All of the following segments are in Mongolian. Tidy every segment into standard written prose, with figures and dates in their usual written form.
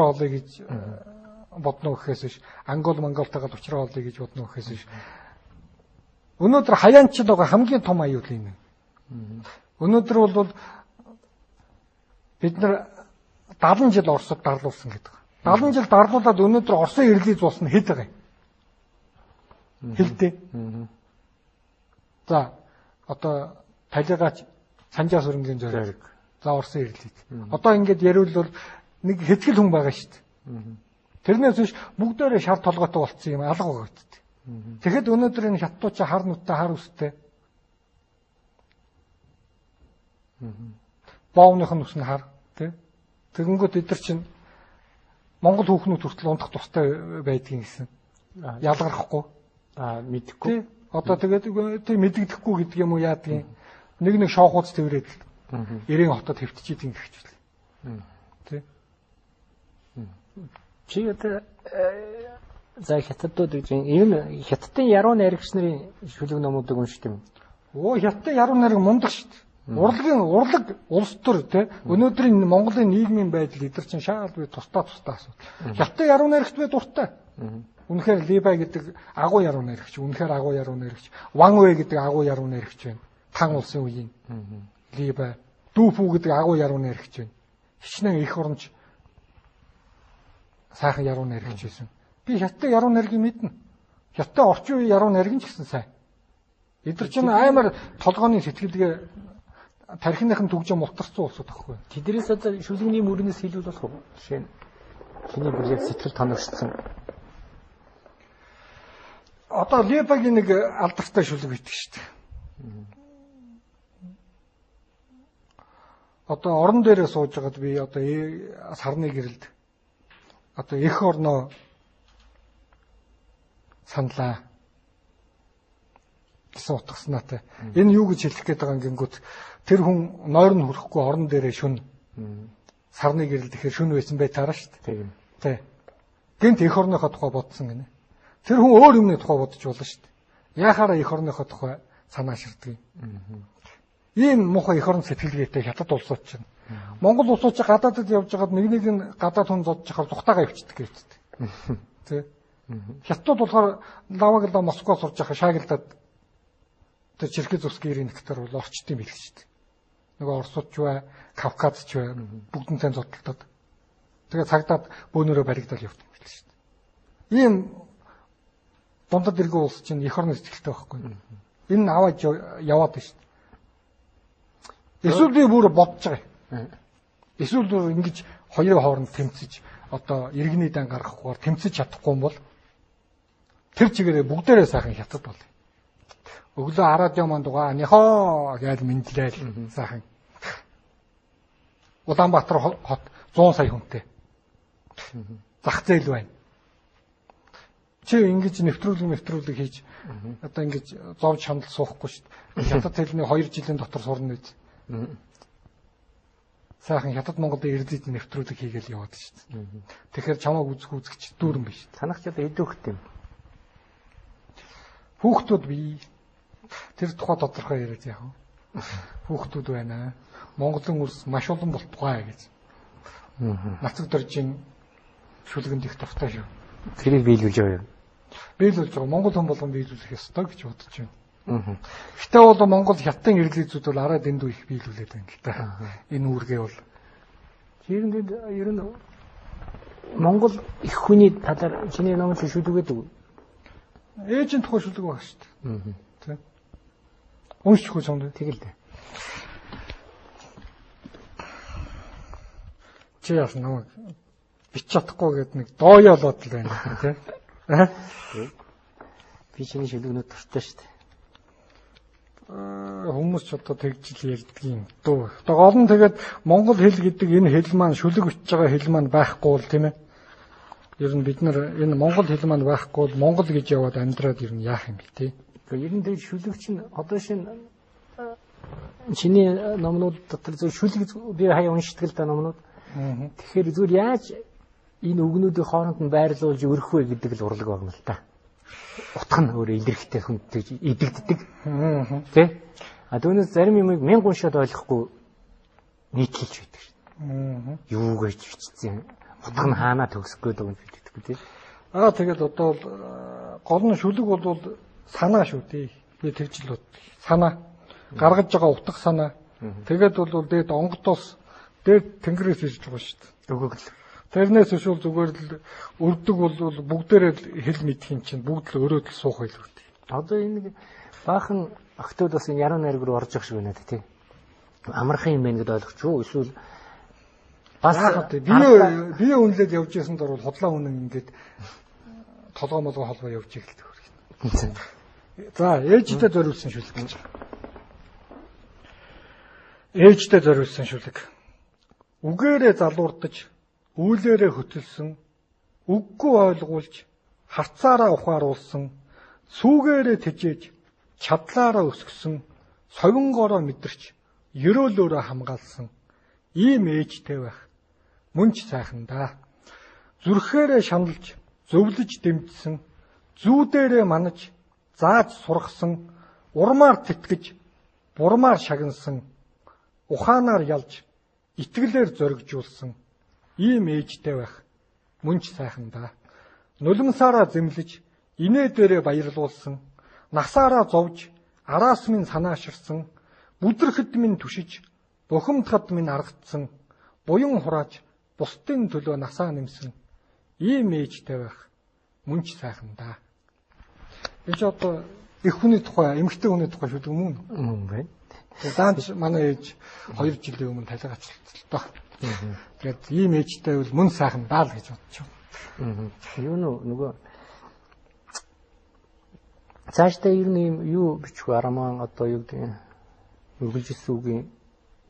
олё гэж бодно гэхээс биш. Монголтойгоо учраа олё гэж бодно гэхээс биш. Өнөөдөр хаяанчд байгаа хамгийн том аюул энэ. Өнөөдөр бол бид нар 70 жил Оросд дарлуулсан гэдэг. 70 жил дарлуулад өнөөдөр Оросын ирлийг зулсан хэд байгаа юм? Хэлтэй. За одоо талигач Санжаа сүрэнгийн зориг. За Оросын ирлийг. Одоо ингэж ярил бол нэг хэцгэл хүн байгаа шүү дээ. Тэрнээс биш бүгдээрээ шар толгойтой болцсон юм алга байгаа гэдэг. Тэгэхэд өнөөдөр энэ хятадууд хар нүдтэй хар үстэй. Боовных нь ус нь хар тий. Тэгэнгүүт эдгэр чинь Монгол хүүхнүүд хүртэл ундах тустай байдгийн гэсэн. Ялгархгүй. Мэдхгүй. Одоо тэгээд тий мэддэхгүй гэдэг юм уу яадгийн. Нэг шоохууц тэрээд эрийн хотод хэвтчихэд ингэх гэж байна. Тий. Чи одоо за хятадууд гэж энэ хятадын яруу найрагч нарын шүлэг номуудыг уншдаг юм. Хятадын яруу найраг мундаг шүү дээ. Урлаг улс төр тий өнөөдрийн Монголын нийгмийн байдал эдгээр чинь шаал бай тусдаа асуудал. Хятадын яруу найрагч бай дуртай. Үнэхээр Либай гэдэг агуу яруу найрагч, үнэхээр агуу яруу найрагч, Ван Вэй гэдэг агуу яруу найрагч байна. Тан улсын үеийн Либай, Дүүфүү гэдэг агуу яруу найрагч байна. Хичнээн их оронч сайхан яруу найрагч байсан. Би хятадын яруу найргийг мэднэ. Хятадын орчин үеийн яруу найраг нь ч гэсэн сайн. Эдгээр чинь аймаар толгооны сэтгэлгээ тархиныхын төгжөө мултарсан улсууд байхгүй. Тэднээс одоо шүлэгний мөрнөөс хэлвэл болох уу? Жишээ нь чиний бүр яг сэтгэл тоногдсон. Одоо Либагийн нэг алдартай шүлэг байдаг шүү дээ. Одоо орон дээрээ сууж байгаад би одоо сарны гэрэлд одоо эх орноо саналаа гэсэн утгаснаатай. Энэ юу гэж хэлэх гээд байгаа юм гингүүт тэр хүн нойр нь хүрэхгүй орон дээрээ шүн сарны гэрэл тэгэхээр шүн байсан бай таараа шүү дээ. Тий. Гэнт эх орныхоо тухай бодсон гинэ. Тэр хүн өөр юмны тухай бодож болно шүү дээ. Яхаараа эх орныхоо тухай санаа ширдэг юм. Ийм муухай эх орон сэтгэлгээтэй хятад улсууд чинь Монгол улсууд ч гадаадд явж байгаад нэг нь гадаад хүн зодж яхаар зүхтаага явчихдаг гэвчтэй. Тий. Хятадууд болохоор Лагвагла Москва сурж яхаа шаагилдаад тэр Черкизовский ирэнхтэр бол орчт юм билээ шүү дээ. Нөгөө Оросууд ч бай, Кавказ ч бай бүгднтэй зодтолдод. Тэгээ цагдаад бөөнөрөө баригдал явдаг юм билээ шүү дээ. Ийм дундад иргэн улс чинь эх орны сэтгэлтэй байхгүй. Энэ аваад яваад байна шүү дээ. Эсвэл би бүр бодож байгаа юм. Эсвэл бүр ингэж хоёрын хооронд тэмцэж одоо иргэний дан гаргахгүйгээр тэмцэж чадахгүй юм бол тэр чигээрээ бүгдээрээ сайхан хятад бол. Өглөө радио манд угаа нөхөө гэж мэдлээл сайхан. Улаанбаатар хот 100 сая хүнтэй. Зах зээл байна. Чи ингэж нэвтрүүлэг хийж одоо ингэж зовж хандл суухгүй шүү дээ. Хятад хэлний 2 жилийн дотор сурна үед. Сайхан хятад Монголд иргэдэд нэвтрүүлэг хийгээл яваад шүү дээ. Тэгэхээр чамааг үзэгч дүүрэн биш. Санах ч одоо эдүүхтэй юм. Хүүхдүүд бий. Тэр тухай тодорхой яриад яах вэ? Хүүхдүүд байна. Монголын улс маш олон болтугай гэж. Нацаг дөржин шүлгэнд их тавтай шүү. Тэрийг биелүүлж байгаа юм. Биелүүлж байгаа. Монгол хүн болгон биелүүлэх ёстой гэж бодож байна. Гэтэ бол Монгол хятадын ирлизүүд бол арай дэндүү их биелүүлээд байна л да. Энэ үүргээ бол ер нь Монгол их хүний талаар чиний номын шүлэг гэдэг. Ээжийн тухай шүлэг байгаа шүү дээ. Тэ. Уншчихгүй сонд тэгэл дээ. Чи яах намайг бич чадахгүй гэдэг нэг дооёолоод л байна тий. Би чиний шүлэгнүүд дуртай шүү дээ. Хүмүүс ч одоо тэгжил ярьдаг юм дөө. Одоо гол нь тэгээд монгол хэл гэдэг энэ хэл маань шүлэг өчж байгаа хэл маань байхгүй бол тийм ээ. Ер нь бид нар энэ монгол хэл маань байхгүй бол монгол гэж яваад амьдраад ер нь яах юм бэ тий. Ер нь тэгээд шүлэг чинь одоо шинэ чиний номнууд дотор зөв шүлэг би хаяа уншдаг л да номнууд. Тэгэхээр зүгээр яаж энэ үгнүүдийн хооронд нь байрлуулж өрөх вэ гэдэг л урлаг байна л да. Утга нь өөрөө илэрхтэй хүндтэй идэгддэг. Тэ? А түүнээс зарим юмыг 1000 уншаад ойлгохгүй нийтлэлж байдаг шүү дээ. Юу гэж бичсэн. утга нь хаанаа төгсөх гээд байгаа юм хэлдэг тийм. Тэгээд одоо гол нь шүлэг бол санаа шүү дээ. Би тэгж л бод. Санаа. Гаргаж байгаа утга санаа. Тэгээд бол дээд онгодоос дээд тэнгэрээс ирж байгаа шүү дээ. Өгөөгөл. Тэрнээс биш бол зүгээр л өрдөг бол бүгдээрээ хэл мэдхийн чинь бүгд л өрөөдөл суух байлгүй дээ. Одоо энэ баахан охтууд бас энэ яруу найраг руу орж явах шиг байна тийм. Амархан юм байна гэдээ ойлгоч юу? Эсвэл бас бие үнэлээд явж ясанд орвол хотлоо үнэн ингээд толгой молгой холбоо явж игэлдэг хөргий. За, ээжтэй зориулсан шүлэг гэж байна. Ээжтэй зориулсан шүлэг. Үгээрээ залуурдаж, үйлээрээ хөтөлсөн, үггүй ойлгуулж, харцаараа ухааруулсан, сүүгээрээ тэжээж, чадлаараа өсгсөн, совингоороо мэдэрч, ерөөлөөрөө хамгаалсан ийм ээжтэй байх мөн ч сайхан да. Зүрхээрээ шаналж, зөвлөж дэмжсэн, зүүдээрээ манаж, зааж сургасан, урмаар тэтгэж, бурмаар шагнасан, ухаанаар ялж, итгэлээр зоригжуулсан ийм ээжтэй байх мөн ч сайхан да. Нулимсаараа зэмлэж, инээ дээрээ баярлуулсан, насаараа зовж, араас минь санааширсан, бүдэрхэд минь түшиж, бухимдахад минь аргацсан, буян хурааж, бусдын төлөө насаа нэмсэн ийм ээжтэй байх мөн ч сайхан да. Энд одоо их хүний тухай, эмэгтэй хүний тухай шүлэг мөн байна. Даанч манай ээж 2 жилийн өмнө талигачлалтай л доо. Тэгээд ийм ээжтэй бол мөн сайхан даа л гэж бодчих. Юу нөгөө цаашдаа ер нь юу бичих вэ? Араман одоо юу гэдэг үргэлжилсэн үгийн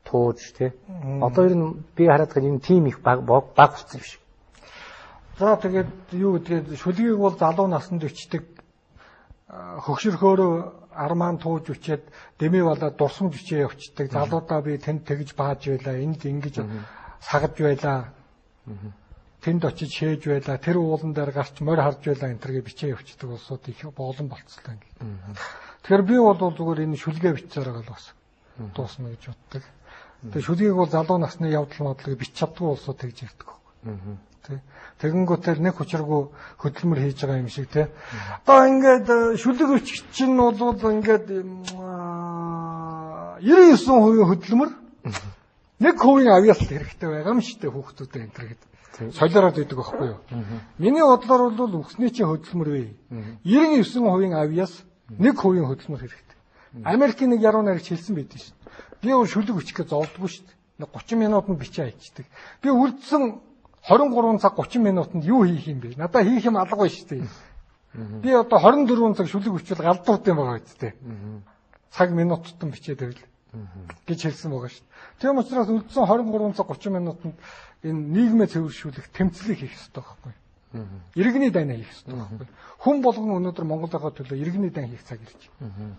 тууж тий. Одоо ер нь би хараад байгаа энэ тим их баг болсон юм шиг. За тэгээд юу гэдгийг шүлгийг бол залуу наснд өчтөг хөгшөрхөөрөө арман тууж өчээд дэмий болоод дурсамж өчөө явцдаг. Залуудаа би тэнд тэгж бааж байлаа, энд ингэж сагж байлаа. Тэнд очиж шээж байлаа, тэр уулан дээр гарч морь харж байлаа энэ төргээ бичээ явцдаг улсууд их болон болцлоо ингэ. Тэгэхээр би бол зүгээр энэ шүлгээ бичсээр байгаа л бас дуусна гэж боддог. Тэгээ шүлгийг бол залуу насны явдал модлыг бич чаддгүй улсууд тэгж ярьдаг. Тэгэнгүүтээр нэг хүчрэггүй хөдөлмөр хийж байгаа юм шиг тий. Одоо ингээд шүлэг өчгч чинь бол ингээд 99% хөдөлмөр 1% авьяас хэрэгтэй байгаа юм шүү дээ хүүхдүүдэд энэ төр гэдэг. Солиороод идэг байхгүй юу? Миний бодлоор бол үхсний чинь хөдөлмөр вэ. 99% авьяас 1% хөдөлмөр хэрэгтэй. Америкийн нэг яруу найрагч хэлсэн байдгийн шүү. Би өөр шүлэг өчгөх зовдгүй шүү дээ. 30 минутанд бичээ хийдэг. Би үлдсэн 23 цаг 30 минутанд юу хийх юм бэ? Надаа хийх юм алга байна шүү дээ. Би одоо 24 цаг шүлэг өчвөл галдуут юм байгаа үстэй. Цаг минуттан бичээд байвал гэж хэлсэн байгаа шүү. Тийм учраас үлдсэн 23 цаг 30 минутанд энэ нийгмээ цэвэршүүлэх тэмцлийг хийх хэрэгтэй байхгүй. Иргэний дайнаа хийх хэрэгтэй байхгүй. Хүн болгон өнөөдөр Монголынхаа төлөө иргэний дайн хийх цаг ирж байна.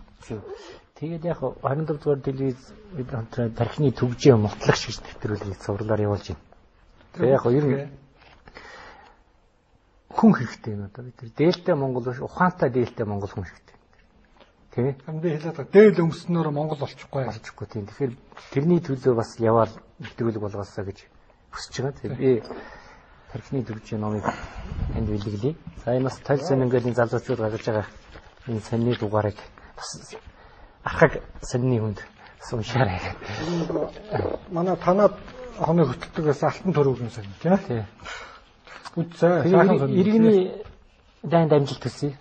Тэгээд яг 24 дугаар телевиз бид хамтран тархины төгжээ мотлох шиг нэвтрүүлгийг цувралаар явуулж байна. Тэгээд яг ер нь хүн хэрэгтэй юм одоо бид дээлтэй Монгол биш ухаантай дээлтэй Монгол хүн хэрэгтэй. Тэ? Би хэлээд байгаа. Дээл өмснөөр Монгол олчихгүй тийм. Тэгэхээр тэрний төлөө бас яваал нэвтрүүлэг болгоосаа гэж хүсэж байгаа. Тэгээд би тархины төгжээ номыг танд бэлгэлье. За энэ бас толь сонингийн залуучууд гаргаж байгаа энэ сонины дугаарыг бас ахаг сонины хүнд уншаарай. Манай танаад хоног хөтөлтөгөөс алтан төрөвгөн сонин тийм. Үтсээ иргэний дайнд амжилт төсөй.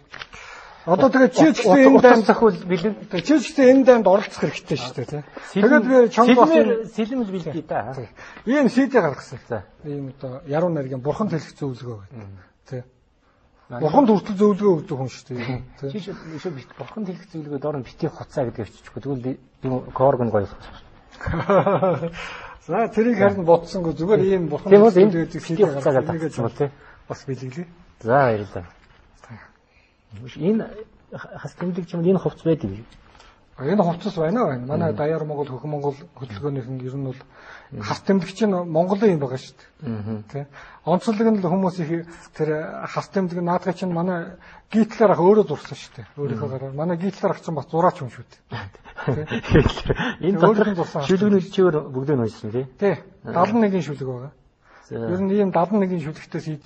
Одоо тэгээд чи ч гэсэн энэ дайнд захвал бэлэн. Чи ч гэсэн энэ дайнд оролцох хэрэгтэй шүү дээ тийм. Тэгээд би чанга сэлмэл бэлдээ та. Ийм CD гаргасан. Ийм одоо яруу найргийн бурхан хэлэх зөвлөгөө байна. Тийм. Бурханд хүртэл зөвлөгөө өгдөг хүн шүү дээ. Чи шүү бит бурхан хэлэх зөвлөгөөд орон битгий хуцаа гэдэг авчихгүй. Тэгвэл юм коргон гоё. За тэрийг харин бодсонгүй зүгээр ийм бурхан хэлдэг CD гаргасан тийм. Бас бэлгэлээ. За баярлалаа. Энэ хас тэмдэг юм энэ хувцас байдаг юм. Энэ хувцас байна. Манай Даяар Монгол Хөх Монгол хөтөлбөрийнх нь ер нь бол хас тэмдэг чинь Монголын юм байгаа шүү дээ. Тэ. Онцлог нь л хүмүүс их тэр хас тэмдэг наадга чинь манай гитлэр ах өөрөө зурсан шүү дээ. Өөрийнхөө гараар. Манай гитлэр ах чинь бас зураач юм шүү дээ. Энэ дотор шүлгэнүүд чигээр бүгдээ нөөсөн тий. Тий. 71-ийн шүлэг байгаа. Ер нь ийм 71-ийн шүлэгтээс